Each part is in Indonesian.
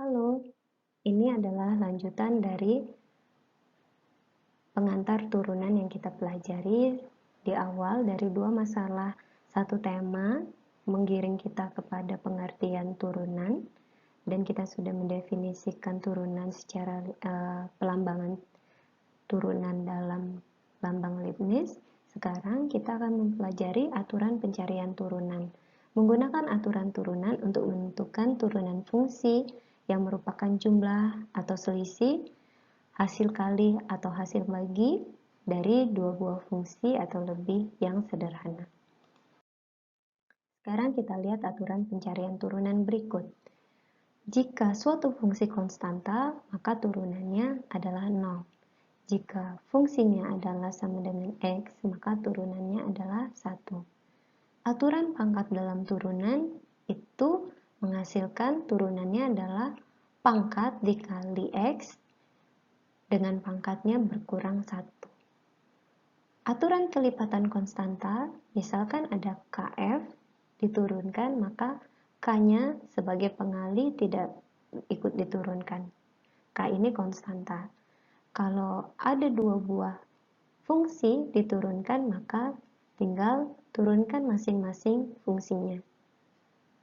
Halo, ini adalah lanjutan dari pengantar turunan yang kita pelajari di awal dari dua masalah, satu tema menggiring kita kepada pengertian turunan, dan kita sudah mendefinisikan turunan secara pelambangan turunan dalam lambang Leibniz. Sekarang kita akan mempelajari aturan pencarian turunan. Menggunakan aturan turunan untuk menentukan turunan fungsi yang merupakan jumlah atau selisih hasil kali atau hasil bagi dari dua buah fungsi atau lebih yang sederhana. Sekarang kita lihat aturan pencarian turunan berikut. Jika suatu fungsi konstanta, maka turunannya adalah 0. Jika fungsinya adalah sama dengan X, maka turunannya adalah 1. Aturan pangkat dalam turunan itu menghasilkan turunannya adalah pangkat dikali X dengan pangkatnya berkurang 1. Aturan kelipatan konstanta, misalkan ada KF diturunkan, maka K-nya sebagai pengali tidak ikut diturunkan. K ini konstanta. Kalau ada dua buah fungsi diturunkan, maka tinggal turunkan masing-masing fungsinya.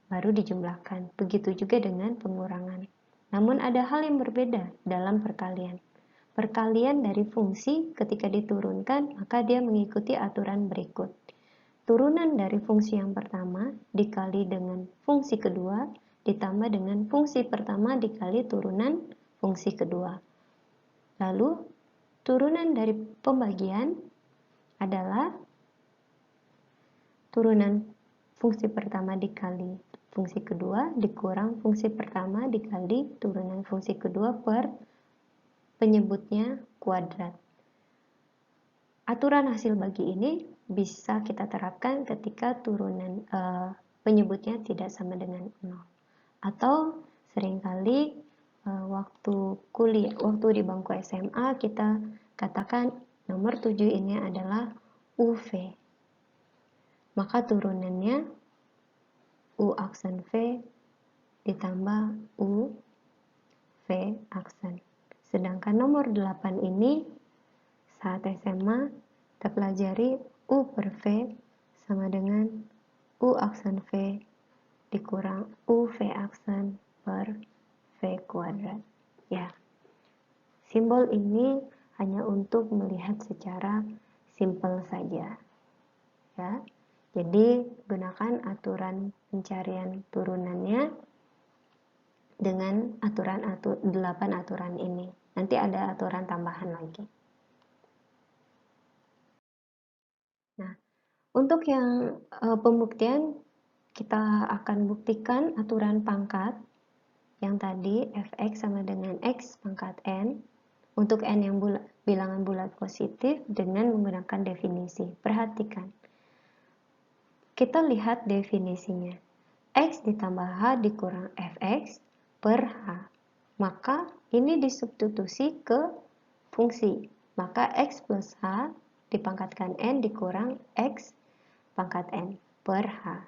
Baru dijumlahkan. Begitu juga dengan pengurangan. Namun ada hal yang berbeda dalam perkalian. Perkalian dari fungsi ketika diturunkan, maka dia mengikuti aturan berikut. Turunan dari fungsi yang pertama dikali dengan fungsi kedua, ditambah dengan fungsi pertama dikali turunan fungsi kedua. Lalu, turunan dari pembagian adalah turunan fungsi pertama dikali fungsi kedua dikurang fungsi pertama dikali turunan fungsi kedua per penyebutnya kuadrat. Aturan hasil bagi ini bisa kita terapkan ketika turunan penyebutnya tidak sama dengan 0. Atau seringkali waktu di bangku SMA kita katakan nomor 7 ini adalah UV. Maka turunannya U aksen V ditambah U V aksen. Sedangkan nomor 8 ini saat SMA kita pelajari U per V sama dengan U aksen V dikurang U V aksen per V kuadrat. Ya, simbol ini hanya untuk melihat secara simpel saja. Ya, jadi gunakan aturan pencarian turunannya dengan 8 aturan ini. Nanti ada aturan tambahan lagi. Nah, untuk yang pembuktian kita akan buktikan aturan pangkat yang tadi fx sama dengan x pangkat n untuk n yang bilangan bulat positif dengan menggunakan definisi. Perhatikan. Kita lihat definisinya. X ditambah H dikurang fx per H. Maka ini disubstitusi ke fungsi. Maka X plus H dipangkatkan N dikurang X pangkat N per H.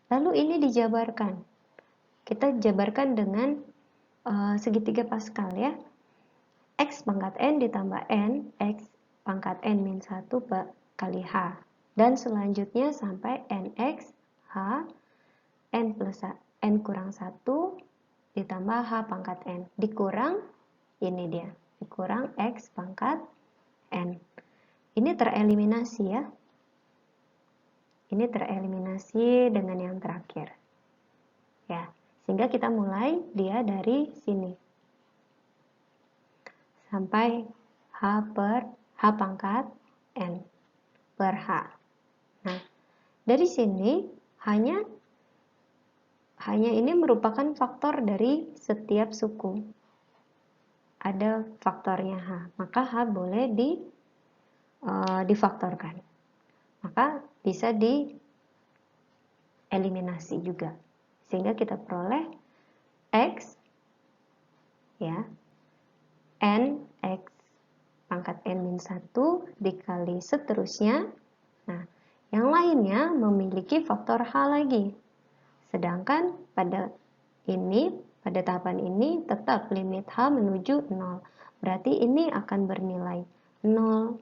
Lalu ini dijabarkan. Kita jabarkan dengan segitiga Pascal ya. X pangkat N ditambah N, X pangkat N min 1 kali H. Dan selanjutnya sampai NX H N plus N kurang 1 ditambah H pangkat N dikurang ini dia, dikurang X pangkat N. Ini tereliminasi ya. Ini tereliminasi dengan yang terakhir. Ya, sehingga kita mulai dia dari sini. Sampai H pangkat N per H. Nah, dari sini hanya ini merupakan faktor dari setiap suku. Ada faktornya H, maka H boleh difaktorkan. Maka bisa dieliminasi juga. Sehingga kita peroleh X ya, N X pangkat N min 1 dikali seterusnya. Nah, yang lainnya memiliki faktor H lagi. Sedangkan pada ini Pada tahapan ini tetap limit H menuju 0. Berarti ini akan bernilai 0,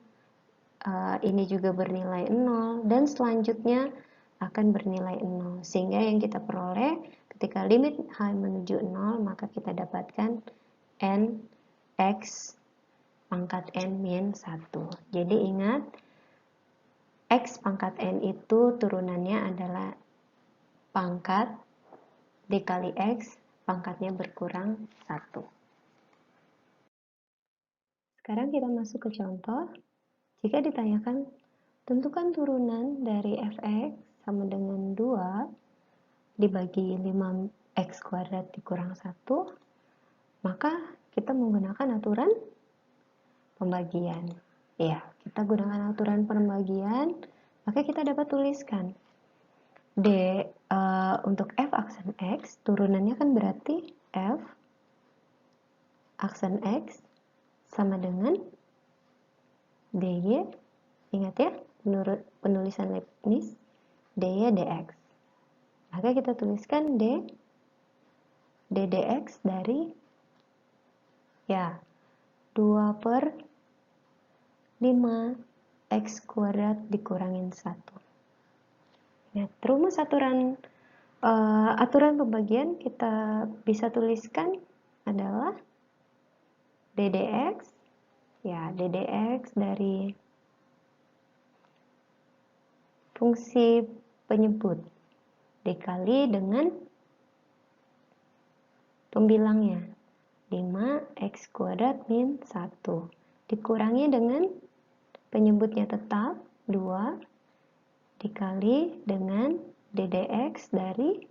ini juga bernilai 0, dan selanjutnya akan bernilai 0. Sehingga yang kita peroleh ketika limit H menuju 0, maka kita dapatkan N X pangkat N min 1. Jadi ingat, X pangkat N itu turunannya adalah pangkat dikali X, pangkatnya berkurang 1. Sekarang kita masuk ke contoh. Jika ditanyakan, tentukan turunan dari fx sama dengan 2 dibagi 5x kuadrat dikurang 1, maka kita menggunakan aturan pembagian. Ya, kita gunakan aturan pembagian, maka kita dapat tuliskan untuk f aksen x, turunannya kan berarti f aksen x sama dengan dy, ingat ya, menurut penulisan Leibniz, dy dx. Maka kita tuliskan dx dari ya 2 per 5 x kuadrat dikurangin 1. Nah, rumus aturan pembagian kita bisa tuliskan adalah ddx, ya ddx dari fungsi penyebut dikali dengan pembilangnya 5x kuadrat min 1 dikurangi dengan penyebutnya tetap 2 dikali dengan ddx dari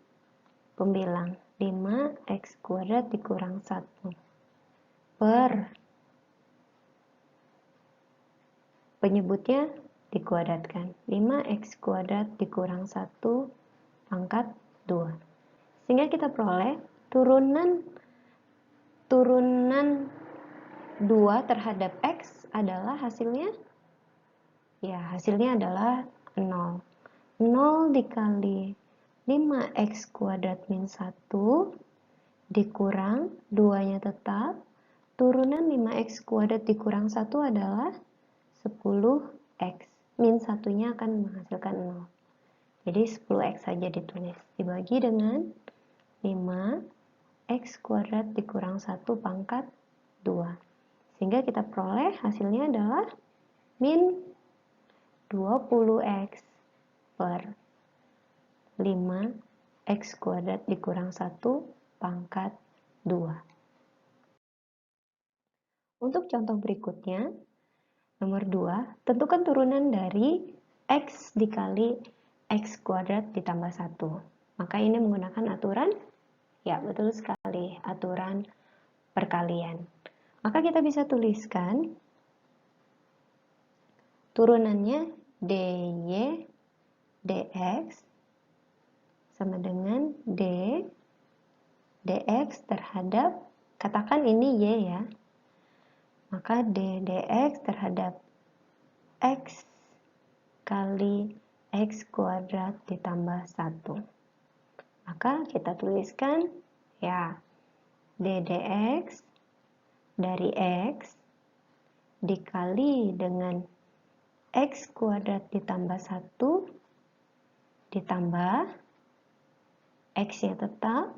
pembilang 5x kuadrat dikurang 1 per penyebutnya dikuadratkan 5x kuadrat dikurang 1 pangkat 2. Sehingga kita peroleh turunan 2 terhadap x adalah hasilnya, ya hasilnya adalah 0. 0 dikali 5x kuadrat min 1 dikurang 2-nya tetap, turunan 5x kuadrat dikurang 1 adalah 10x, min 1-nya akan menghasilkan 0. Jadi 10x saja ditulis, dibagi dengan 5x kuadrat dikurang 1 pangkat 2. Sehingga kita peroleh hasilnya adalah min 20x per 5x kuadrat dikurang 1 pangkat 2. Untuk contoh berikutnya, nomor 2, tentukan turunan dari x dikali x kuadrat ditambah 1. Maka ini menggunakan aturan, ya betul sekali, aturan perkalian. Maka kita bisa tuliskan turunannya dy dx sama dengan dx terhadap, katakan ini y ya, maka dx terhadap x kali x kuadrat ditambah 1. Maka kita tuliskan ya ddx dari x dikali dengan x kuadrat ditambah 1 ditambah x-nya tetap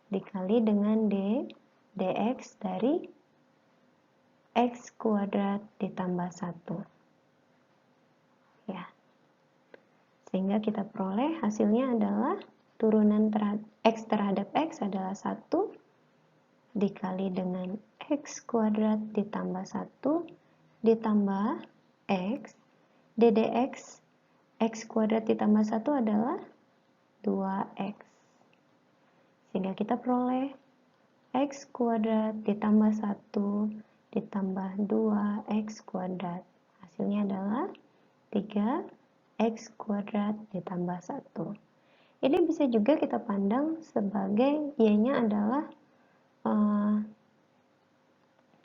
dikali dengan dx dari x kuadrat ditambah 1. Ya. Sehingga kita peroleh hasilnya adalah turunan x terhadap x adalah 1 dikali dengan x kuadrat ditambah 1 ditambah x, ddx x kuadrat ditambah 1 adalah 2x. Sehingga kita peroleh x kuadrat ditambah 1 ditambah 2x kuadrat. Hasilnya adalah 3x kuadrat ditambah 1. Ini bisa juga kita pandang sebagai y-nya adalah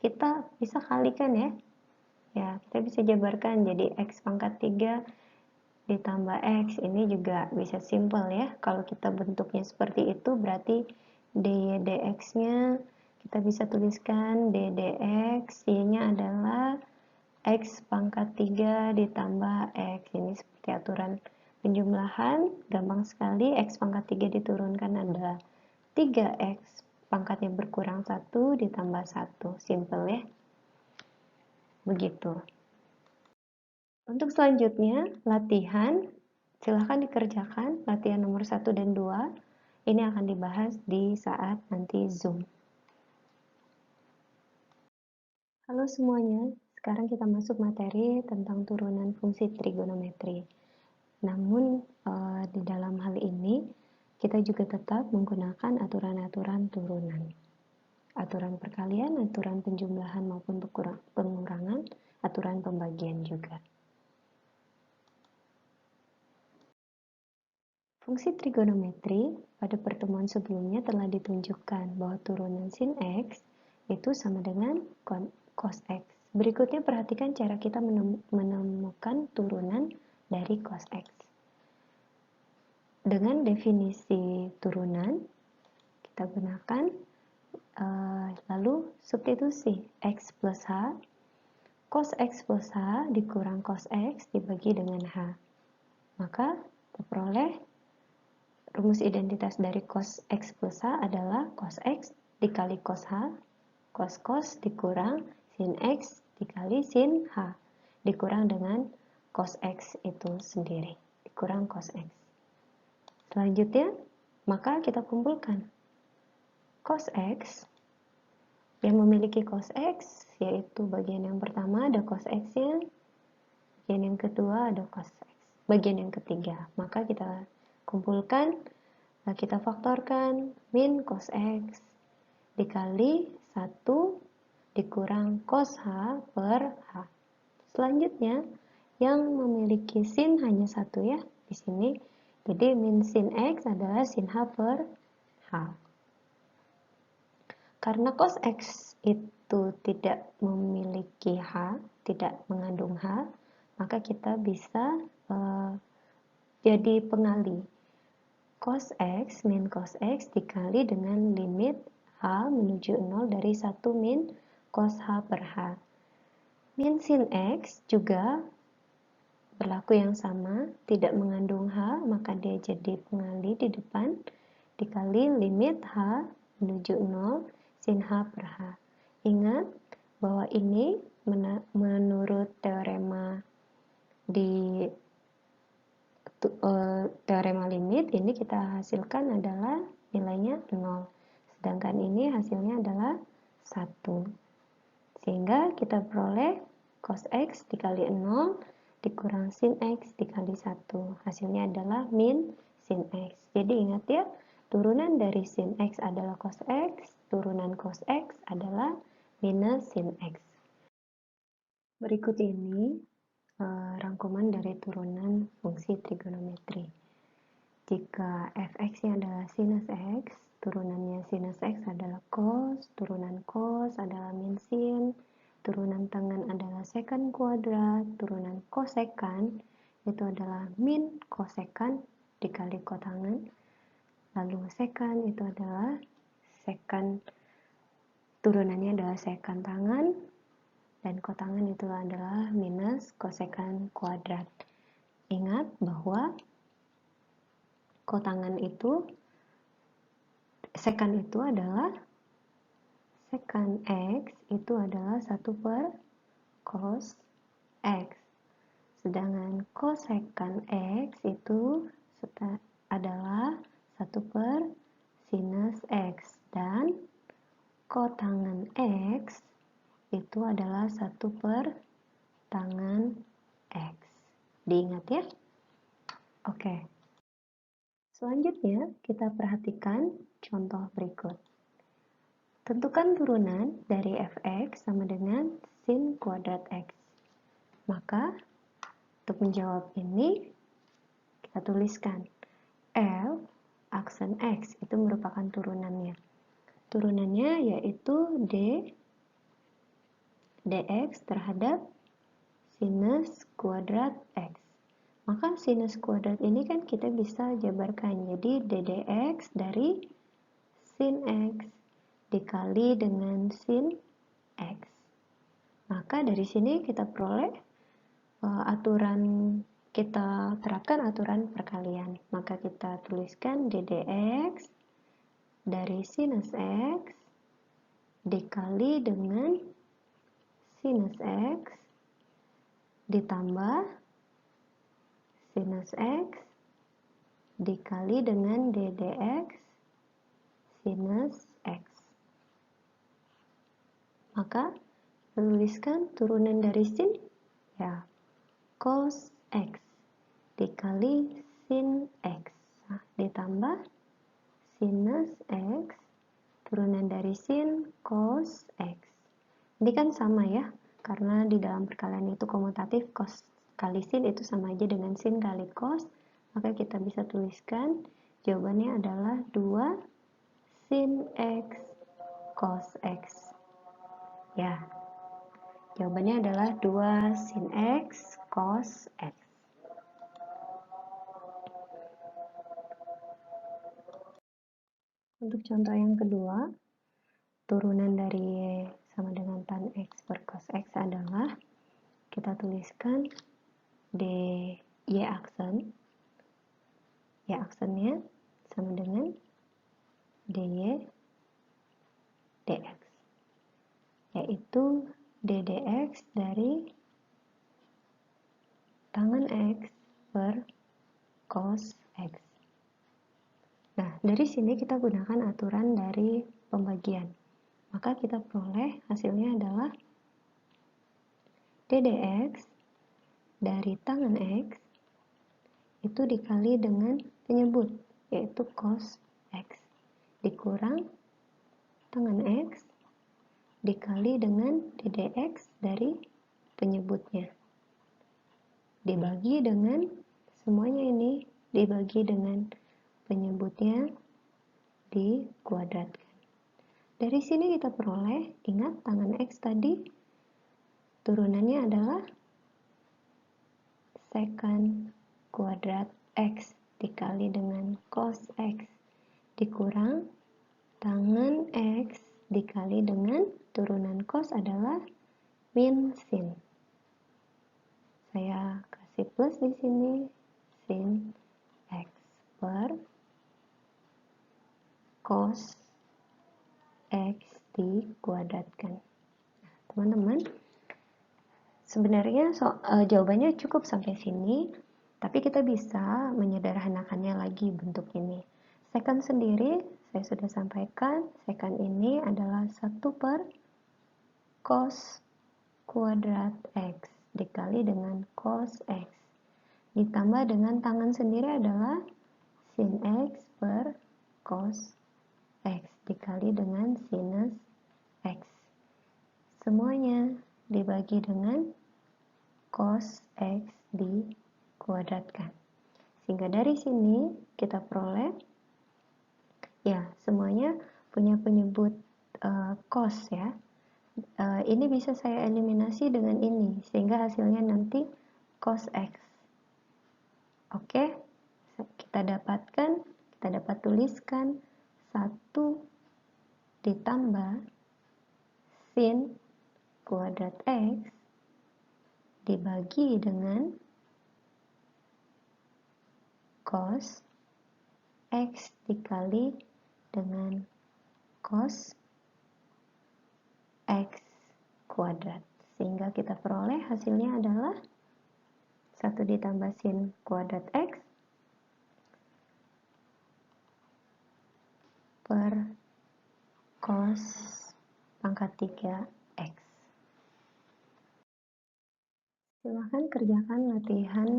kita bisa kalikan ya. Ya, kita bisa jabarkan jadi x pangkat 3 ditambah x. Ini juga bisa simpel ya. Kalau kita bentuknya seperti itu berarti dy dx-nya kita bisa tuliskan d dx, y-nya adalah x pangkat 3 ditambah x. Ini seperti aturan penjumlahan, gampang sekali. X pangkat 3 diturunkan adalah 3x pangkatnya berkurang 1 ditambah 1. Simple ya. Begitu. Untuk selanjutnya, latihan. Silahkan dikerjakan latihan nomor 1 dan 2. Ini akan dibahas di saat nanti Zoom. Halo semuanya, sekarang kita masuk materi tentang turunan fungsi trigonometri. Namun di dalam hal ini kita juga tetap menggunakan aturan-aturan turunan. Aturan perkalian, aturan penjumlahan maupun pengurangan, aturan pembagian juga. Fungsi trigonometri pada pertemuan sebelumnya telah ditunjukkan bahwa turunan sin X itu sama dengan cos X. Berikutnya perhatikan cara kita menemukan turunan dari cos X. Dengan definisi turunan, kita gunakan lalu substitusi X plus H, cos X plus H dikurang cos X dibagi dengan H. Maka terperoleh rumus identitas dari cos X plus H adalah cos X dikali cos H, cos dikurang sin X dikali sin H, dikurang dengan cos X itu sendiri, dikurang cos X. Selanjutnya, maka kita kumpulkan cos X yang memiliki cos X, yaitu bagian yang pertama ada cos X-nya, bagian yang kedua ada cos X, bagian yang ketiga. Maka kita kumpulkan, kita faktorkan min cos X dikali 1 dikurang cos H per H. Selanjutnya, yang memiliki sin hanya 1 ya di sini. Jadi min sin X adalah sin H per H. Karena cos X itu tidak memiliki H, tidak mengandung H, maka kita bisa jadi pengali. Cos X min cos X dikali dengan limit H menuju 0 dari 1 min cos H per H. Min sin X juga berlaku yang sama, tidak mengandung H, maka dia jadi pengali di depan, dikali limit H menuju 0 sin H per H. Ingat bahwa ini menurut teorema di teorema limit ini kita hasilkan adalah nilainya 0, sedangkan ini hasilnya adalah 1, sehingga kita peroleh cos X dikali 0 dikurang sin X dikali 1, hasilnya adalah min sin X. Jadi ingat ya, turunan dari sin X adalah cos X, turunan cos X adalah minus sin X. Berikut ini rangkuman dari turunan fungsi trigonometri. Jika fx-nya adalah sinus x, turunannya sinus x adalah cos, turunan cos adalah min sin, turunan tangan adalah secant kuadrat, turunan kosekan itu adalah min kosekan dikali kotangan, lalu secant itu adalah secant, turunannya adalah secant tangan, dan kotangan itu adalah minus kosekan kuadrat. Ingat bahwa kotangan itu, secant itu adalah secant X itu adalah 1 per cos X. Sedangkan kosekan X itu adalah 1 per sinus X. Dan kotangan X itu adalah 1 per tangan X. Diingat ya? Oke. Selanjutnya, kita perhatikan contoh berikut. Tentukan turunan dari fx sama dengan sin kuadrat x. Maka, untuk menjawab ini, kita tuliskan F aksen x itu merupakan turunannya. Turunannya yaitu dx terhadap sinus kuadrat x. Maka sinus kuadrat ini kan kita bisa jabarkan, jadi ddx dari sin X dikali dengan sin X. Maka dari sini kita peroleh kita terapkan aturan perkalian. Maka kita tuliskan ddx dari sinus X dikali dengan sinus X ditambah sinus X dikali dengan ddx sinus X. Maka tuliskan turunan dari sin, ya, cos X dikali sin X, nah, ditambah sinus X turunan dari sin cos X. Ini kan sama ya, karena di dalam perkalian itu komutatif, cos kali sin itu sama aja dengan sin kali cos, maka kita bisa tuliskan jawabannya adalah 2 sin X cos X. Ya, jawabannya adalah 2 sin X cos X. Untuk contoh yang kedua, turunan dari Y sama dengan tan X per cos X adalah, kita tuliskan Y aksennya sama dengan dy dx, yaitu ddx dari tangen X per cos X. Nah, dari sini kita gunakan aturan dari pembagian. Maka kita peroleh hasilnya adalah ddx dari tangen X itu dikali dengan penyebut, yaitu cos X, dikurang tangen X dikali dengan ddx dari penyebutnya, dibagi dengan semuanya ini dibagi dengan penyebutnya dikuadratkan. Dari sini kita peroleh, ingat tangen X tadi turunannya adalah secant kuadrat X dikali dengan cos X dikurang tangen X dikali dengan turunan cos adalah min sin. Saya kasih plus di sini, sin X per cos X dikuadratkan. Nah, teman-teman, sebenarnya jawabannya cukup sampai sini, tapi kita bisa menyederhanakannya lagi bentuk ini. Secant sendiri, saya sudah sampaikan, secant ini adalah 1 per cos kuadrat X dikali dengan cos X. Ditambah dengan tangen sendiri adalah sin X per cos X dikali dengan sinus X. Semuanya dibagi dengan cos X dikuadratkan. Sehingga dari sini kita peroleh, ya, semuanya punya penyebut cos ya. Ini bisa saya eliminasi dengan ini, sehingga hasilnya nanti cos X. Oke, kita dapat tuliskan 1 ditambah sin kuadrat X dibagi dengan cos X dikali dengan cos X kuadrat. Sehingga kita peroleh hasilnya adalah 1 ditambah sin kuadrat X per cos pangkat 3 X. Silahkan kerjakan latihan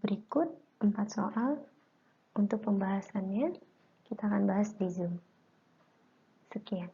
berikut 4 soal. Untuk pembahasannya, kita akan bahas di Zoom. Sekian.